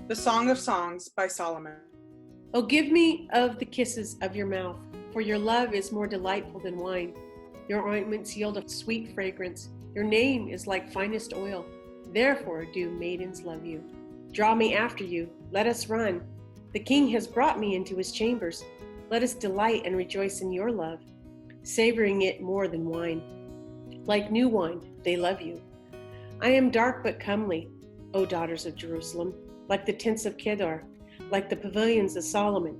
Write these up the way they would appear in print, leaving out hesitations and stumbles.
The Song of Songs by Solomon. Oh, give me of the kisses of your mouth, for your love is more delightful than wine. Your ointments yield a sweet fragrance. Your name is like finest oil. Therefore do maidens love you. Draw me after you. Let us run. The king has brought me into his chambers. Let us delight and rejoice in your love, savoring it more than wine. Like new wine, they love you. I am dark but comely, O daughters of Jerusalem, like the tents of Kedar, like the pavilions of Solomon.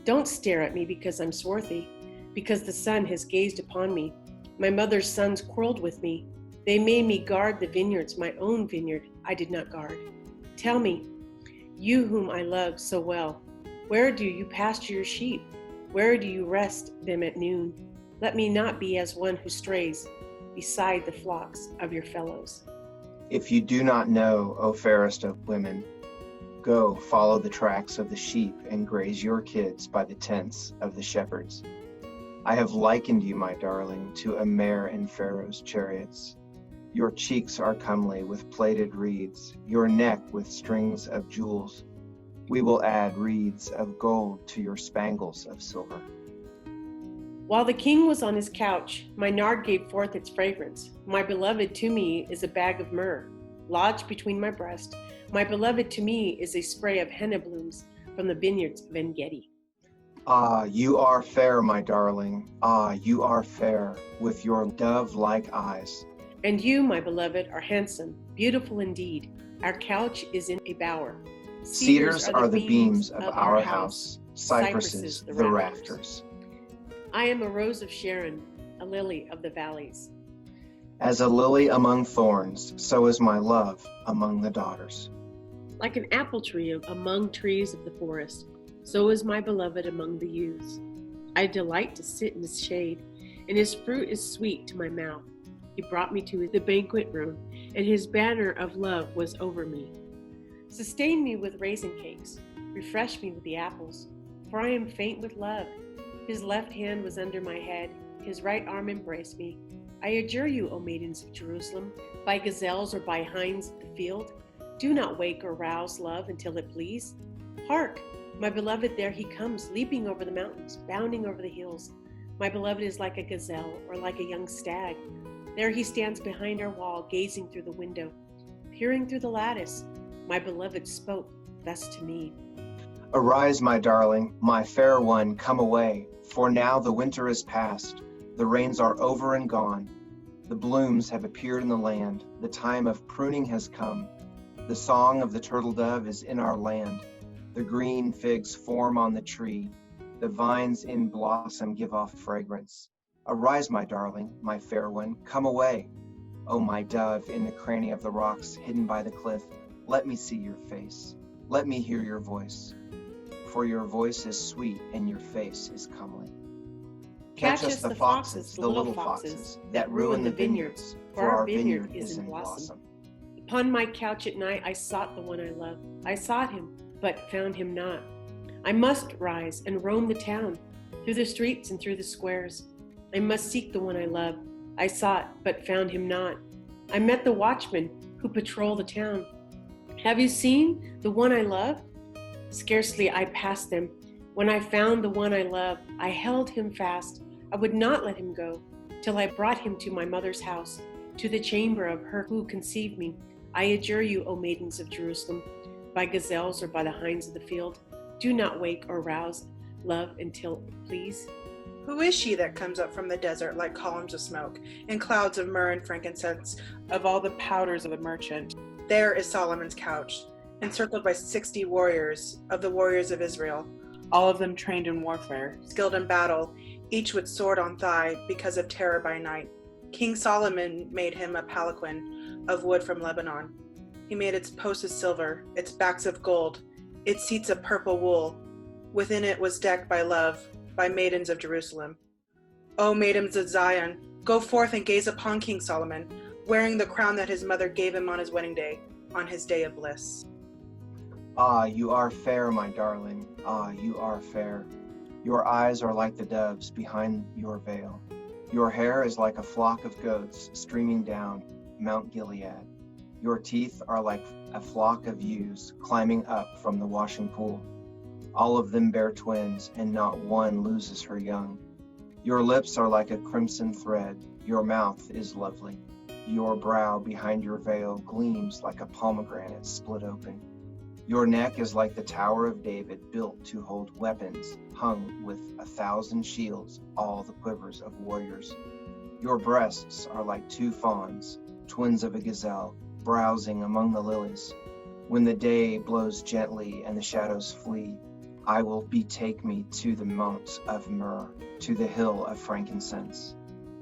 Don't stare at me because I'm swarthy, because the sun has gazed upon me. My mother's sons quarreled with me. They made me guard the vineyards, my own vineyard I did not guard. Tell me, you whom I love so well, where do you pasture your sheep? Where do you rest them at noon? Let me not be as one who strays beside the flocks of your fellows. If you do not know, O fairest of women, go follow the tracks of the sheep and graze your kids by the tents of the shepherds. I have likened you, my darling, to a mare in Pharaoh's chariots. Your cheeks are comely with plaited reeds, your neck with strings of jewels. We will add reeds of gold to your spangles of silver. While the king was on his couch, my nard gave forth its fragrance. My beloved to me is a bag of myrrh, lodged between my breast. My beloved to me is a spray of henna blooms from the vineyards of En-Gedi. Ah, you are fair, my darling. Ah, you are fair, with your dove-like eyes. And you, my beloved, are handsome, beautiful indeed. Our couch is in a bower. Cedars are the beams of our house, cypresses the rafters. I am a rose of Sharon, a lily of the valleys. As a lily among thorns, so is my love among the daughters. Like an apple tree among trees of the forest, so is my beloved among the youths. I delight to sit in his shade, and his fruit is sweet to my mouth. He brought me to the banquet room, and his banner of love was over me. Sustain me with raisin cakes, refresh me with the apples, for I am faint with love. His left hand was under my head, his right arm embraced me. I adjure you, O maidens of Jerusalem, by gazelles or by hinds of the field, do not wake or rouse love until it please. Hark, my beloved, there he comes, leaping over the mountains, bounding over the hills. My beloved is like a gazelle or like a young stag. There he stands behind our wall, gazing through the window, peering through the lattice. My beloved spoke thus to me. Arise, my darling, my fair one, come away, for now the winter is past. The rains are over and gone. The blooms have appeared in the land. The time of pruning has come. The song of the turtle dove is in our land. The green figs form on the tree. The vines in blossom give off fragrance. Arise, my darling, my fair one, come away. O my dove in the cranny of the rocks, hidden by the cliff, let me see your face. Let me hear your voice. For your voice is sweet and your face is comely. Catch us the foxes, the little foxes, that ruin the vineyards, for our vineyard is in blossom. Upon my couch at night I sought the one I love. I sought him, but found him not. I must rise and roam the town, through the streets and through the squares. I must seek the one I love. I sought, but found him not. I met the watchmen who patrol the town. Have you seen the one I love? Scarcely I passed them. When I found the one I love, I held him fast. I would not let him go, till I brought him to my mother's house, to the chamber of her who conceived me. I adjure you, O maidens of Jerusalem, by gazelles or by the hinds of the field, do not wake or rouse love until it please. Who is she that comes up from the desert like columns of smoke, and clouds of myrrh and frankincense, of all the powders of the merchant? There is Solomon's couch, encircled by 60 warriors, of the warriors of Israel, all of them trained in warfare, skilled in battle, each with sword on thigh, because of terror by night. King Solomon made him a palanquin of wood from Lebanon. He made its posts of silver, its backs of gold, its seats of purple wool. Within it was decked by love, by maidens of Jerusalem. O maidens of Zion, go forth and gaze upon King Solomon, wearing the crown that his mother gave him on his wedding day, on his day of bliss. Ah, you are fair, my darling. Ah, you are fair. Your eyes are like the doves behind your veil. Your hair is like a flock of goats streaming down Mount Gilead. Your teeth are like a flock of ewes climbing up from the washing pool. All of them bear twins, and not one loses her young. Your lips are like a crimson thread. Your mouth is lovely. Your brow behind your veil gleams like a pomegranate split open. Your neck is like the Tower of David, built to hold weapons, hung with 1,000 shields, all the quivers of warriors. Your breasts are like two fawns, twins of a gazelle, browsing among the lilies. When the day blows gently and the shadows flee, I will betake me to the mount of myrrh, to the hill of frankincense.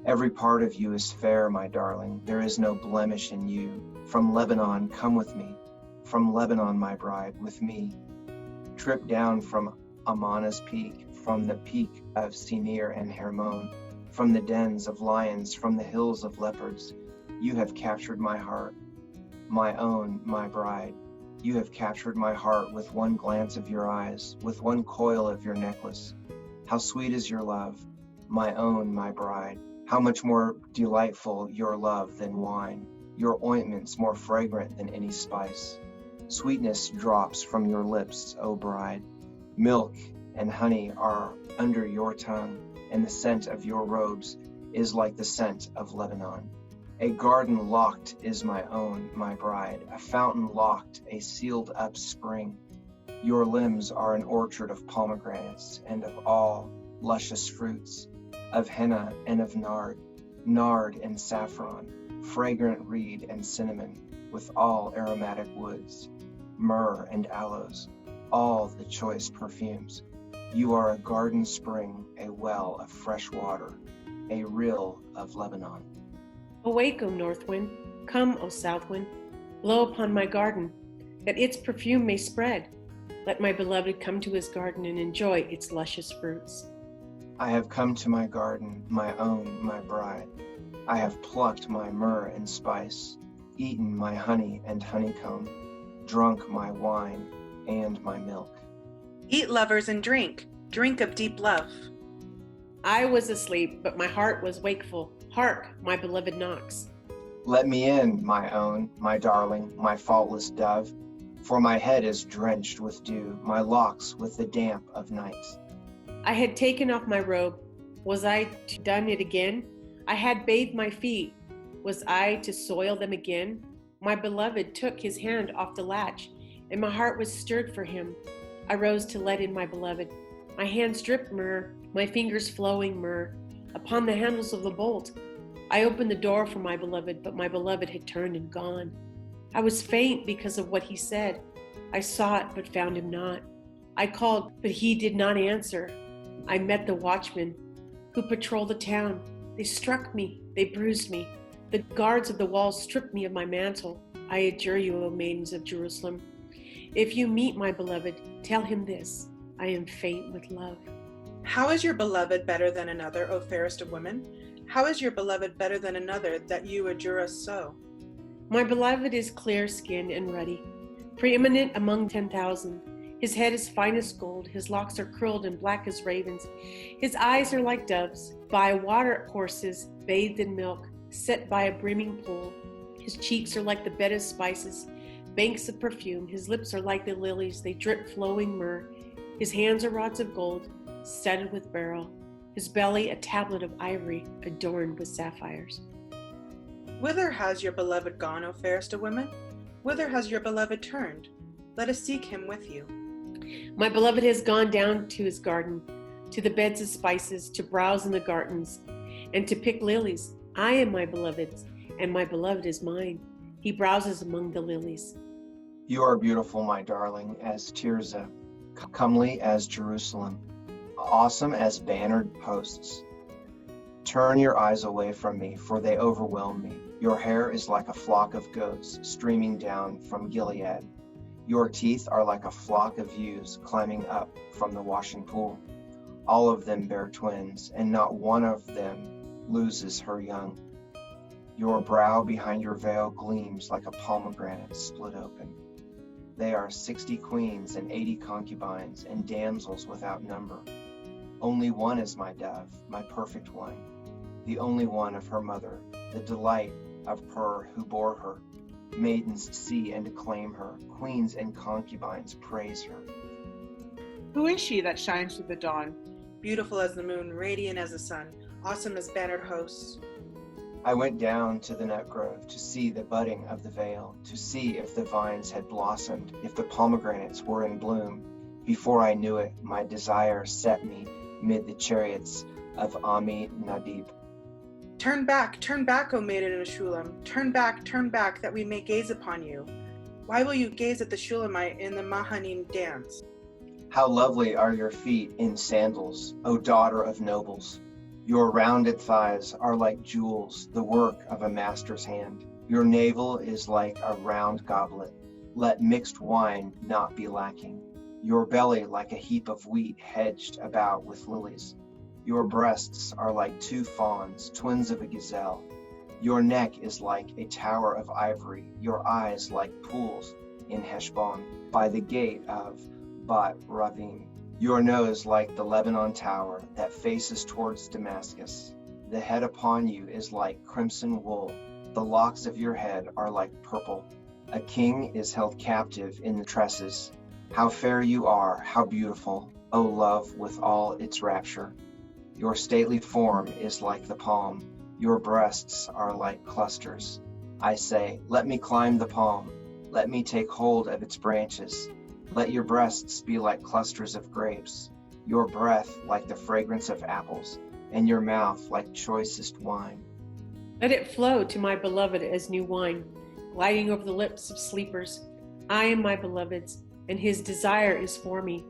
Every part of you is fair, my darling. There is no blemish in you. From Lebanon, come with me. From Lebanon, my bride, with me. Trip down from Amana's peak, from the peak of Sinir and Hermon, from the dens of lions, from the hills of leopards. You have captured my heart, my own, my bride. You have captured my heart with one glance of your eyes, with one coil of your necklace. How sweet is your love, my own, my bride. How much more delightful your love than wine, your ointments more fragrant than any spice. Sweetness drops from your lips, O bride. Milk and honey are under your tongue, and the scent of your robes is like the scent of Lebanon. A garden locked is my own, my bride, a fountain locked, a sealed up spring. Your limbs are an orchard of pomegranates and of all luscious fruits, of henna and of nard and saffron, fragrant reed and cinnamon, with all aromatic woods, myrrh and aloes, all the choice perfumes. You are a garden spring, a well of fresh water, a rill of Lebanon. Awake, O north wind, come, O south wind, blow upon my garden, that its perfume may spread. Let my beloved come to his garden and enjoy its luscious fruits. I have come to my garden, my own, my bride. I have plucked my myrrh and spice, eaten my honey and honeycomb, drunk my wine and my milk. Eat, lovers, and drink. Drink of deep love. I was asleep, but my heart was wakeful. Hark, my beloved knocks. Let me in, my own, my darling, my faultless dove, for my head is drenched with dew, my locks with the damp of night. I had taken off my robe. Was I to done it again? I had bathed my feet. Was I to soil them again? My beloved took his hand off the latch, and my heart was stirred for him. I rose to let in my beloved. My hands dripped myrrh, my fingers flowing myrrh, upon the handles of the bolt. I opened the door for my beloved, but my beloved had turned and gone. I was faint because of what he said. I sought, but found him not. I called, but he did not answer. I met the watchmen who patrol the town. They struck me, they bruised me. The guards of the walls stripped me of my mantle. I adjure you, O maidens of Jerusalem, if you meet my beloved, tell him this: I am faint with love. How is your beloved better than another, O fairest of women? How is your beloved better than another, that you adjure us so? My beloved is clear-skinned and ruddy, preeminent among 10,000. His head is fine as gold, his locks are curled and black as ravens. His eyes are like doves, by water courses, bathed in milk, set by a brimming pool. His cheeks are like the bed of spices, banks of perfume. His lips are like the lilies, they drip flowing myrrh. His hands are rods of gold, studded with beryl. His belly a tablet of ivory, adorned with sapphires. Whither has your beloved gone, O fairest of women? Whither has your beloved turned? Let us seek him with you. My beloved has gone down to his garden, to the beds of spices, to browse in the gardens, and to pick lilies. I am my beloved's, and my beloved is mine. He browses among the lilies. You are beautiful, my darling, as Tirzah, comely as Jerusalem, awesome as bannered posts. Turn your eyes away from me, for they overwhelm me. Your hair is like a flock of goats streaming down from Gilead. Your teeth are like a flock of ewes climbing up from the washing pool. All of them bear twins, and not one of them loses her young. Your brow behind your veil gleams like a pomegranate split open. They are 60 queens and 80 concubines and damsels without number. Only one is my dove, my perfect one, the only one of her mother, the delight of her who bore her. maidens see and acclaim her. Queens and concubines praise her. Who is she that shines through the dawn? Beautiful as the moon, radiant as the sun, awesome as bannered hosts. I went down to the nut grove to see the budding of the vale, to see if the vines had blossomed, if the pomegranates were in bloom. Before I knew it, my desire set me mid the chariots of Ami Nadib. Turn back, O maiden in Shulam. Turn back, that we may gaze upon you. Why will you gaze at the Shulamite in the Mahanim dance? How lovely are your feet in sandals, O daughter of nobles. Your rounded thighs are like jewels, the work of a master's hand. Your navel is like a round goblet. Let mixed wine not be lacking. Your belly like a heap of wheat hedged about with lilies. Your breasts are like two fawns, twins of a gazelle. Your neck is like a tower of ivory, your eyes like pools in Heshbon, by the gate of Bat Ravim. Your nose like the Lebanon tower that faces towards Damascus. The head upon you is like crimson wool. The locks of your head are like purple. A king is held captive in the tresses. How fair you are, how beautiful, O love with all its rapture. Your stately form is like the palm. Your breasts are like clusters. I say, let me climb the palm. Let me take hold of its branches. Let your breasts be like clusters of grapes, your breath like the fragrance of apples, and your mouth like choicest wine. Let it flow to my beloved as new wine, gliding over the lips of sleepers. I am my beloved's, and his desire is for me.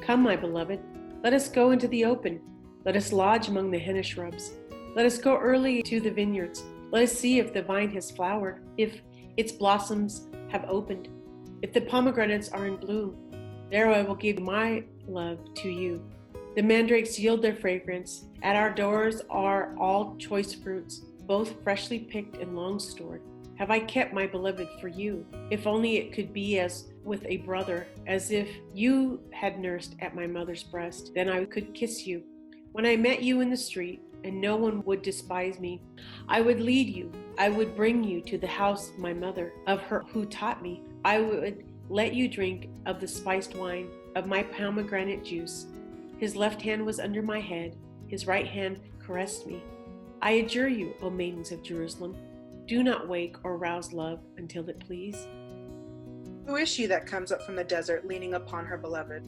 Come, my beloved, let us go into the open. Let us lodge among the henna shrubs. Let us go early to the vineyards. Let us see if the vine has flowered, if its blossoms have opened, if the pomegranates are in bloom. There I will give my love to you. The mandrakes yield their fragrance. At our doors are all choice fruits, both freshly picked and long stored. Have I kept my beloved for you? If only it could be as with a brother, as if you had nursed at my mother's breast, then I could kiss you. When I met you in the street, and no one would despise me, I would lead you. I would bring you to the house of my mother, of her who taught me. I would let you drink of the spiced wine, of my pomegranate juice. His left hand was under my head, his right hand caressed me. I adjure you, O maidens of Jerusalem, do not wake or rouse love until it please. Who is she that comes up from the desert, leaning upon her beloved?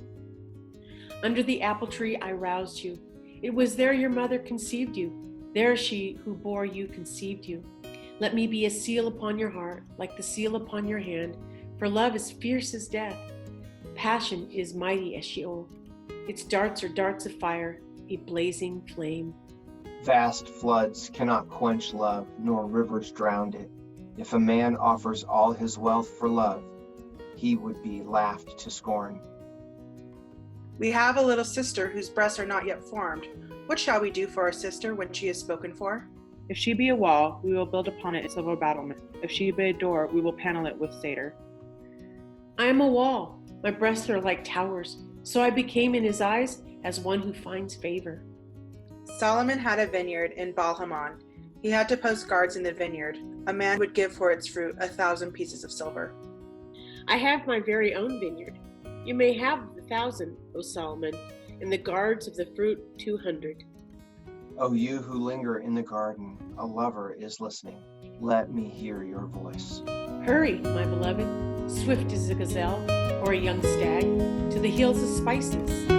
Under the apple tree I roused you. It was there your mother conceived you. There she who bore you conceived you. Let me be a seal upon your heart, like the seal upon your hand, for love is fierce as death. Passion is mighty as Sheol. Its darts are darts of fire, a blazing flame. Vast floods cannot quench love, nor rivers drown it. If a man offers all his wealth for love, he would be laughed to scorn. We have a little sister whose breasts are not yet formed. What shall we do for our sister when she is spoken for? If she be a wall, we will build upon it a silver battlement. If she be a door, we will panel it with cedar. I am a wall. My breasts are like towers. So I became in his eyes as one who finds favor. Solomon had a vineyard in Baal-Hamon. He had to post guards in the vineyard. A man would give for its fruit 1,000 pieces of silver. I have my very own vineyard. You may have 1,000, O Solomon, and the guards of the fruit 200. O you who linger in the garden, a lover is listening. Let me hear your voice. Hurry, my beloved, swift as a gazelle or a young stag, to the hills of spices.